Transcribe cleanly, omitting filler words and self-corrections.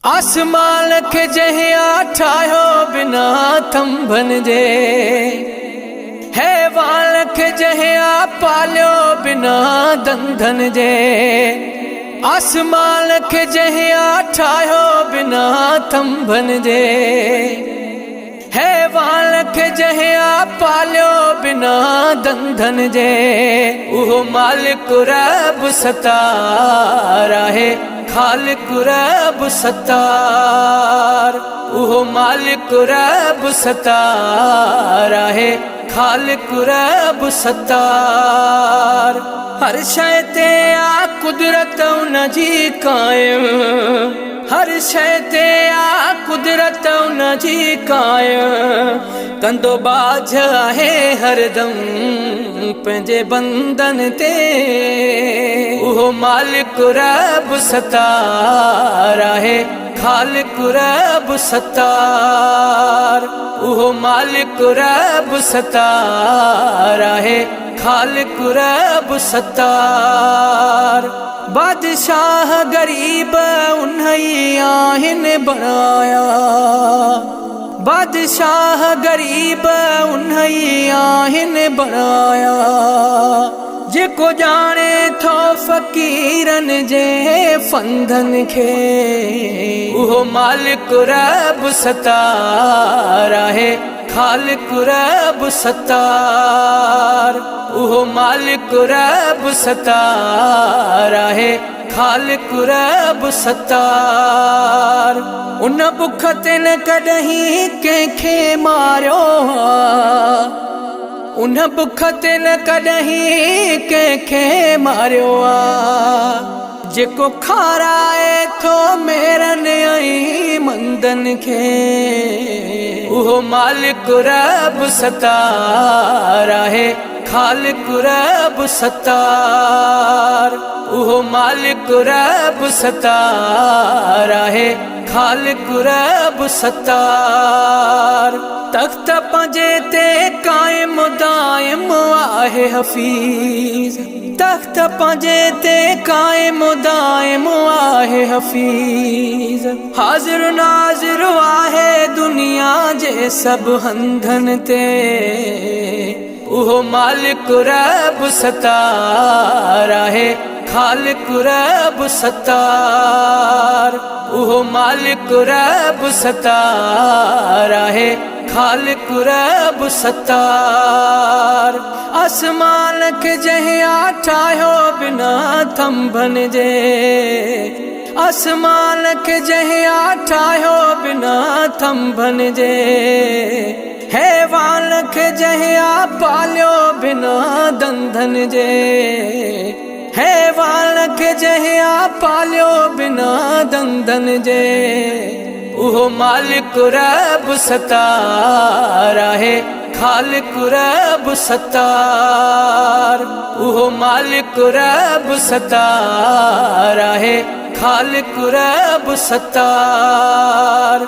आसमान खे जंहिं ठाहियो बिना थंभन जे, हैवान खे जंहिं पालियो बिना दंदन जे। आसमान खे जंहिं ठाहियो बिना थंभन जे, हैवान खे जंहिं पालियो बिना दंदन जे। उहो मालिक रब सतार आहे, खालिक रब सतार। उहो मालिक रब सतार आहे, खालिक रब सतार। हर शइ ते आ कुदरत उनजी कायम, हर शइ ते आ कुदरत उनजी कायम। कंदो बाझ आहे हरदम पंहिंजे बंदन ते। उहो मालिक रब सतार आहे, खालिक रब सतार। उहो मालिक रब सतार आहे, खालिक रब सतार। बादशाह गरीब उन्हई आहिनि बणाया, बादशाह गरीब उन्हई आहिनि बणाया। जेको ॼाणे थो फ़क़ीरनि जे फंदन खे, उहो मालिक रब सतार आहे, खालिक रब सतार। उहो मालिक रब सतार आहे, खालिक रब सतार। उन बुख ते न कॾहिं कंहिंखे मारियो, उन बुख ते न कॾहिं कंहिंखे मारियो आ। जेको खाराए थो मेरनि ऐं मंदनि खे, उहो मालिक रब सतार आहे, खालिक रब सतार। उहो मालिक रब सतार आहे, खालिक रब सतार। तख्त पंहिंजे ते कायम दायम आहे हफ़ीज़, तख्त पंहिंजे ते कायम दायम आहे हफ़ीज़। हाज़िर नाज़िर आहे दुनिया जे सभु हंधनि ते। उहो मालिक रब सतार आहे, खालिक रब सतार। उहो मालिक रब सतार आहे, खालिक रब सतार। आसमान खे जंहिं ठाहियो बिना थंभन जे, आसमान खे जंहिं ठाहियो बिना थंभन जे। हैवान खे जंहिं पालियो बिना दंदन जे, हैवान खे जंहिं पालियो बिना दंदन जे। उहो मालिक रब सतार आहे, खालिक रब सतार। उहो मालिक रब सतार आहे, खालिक रब सतार।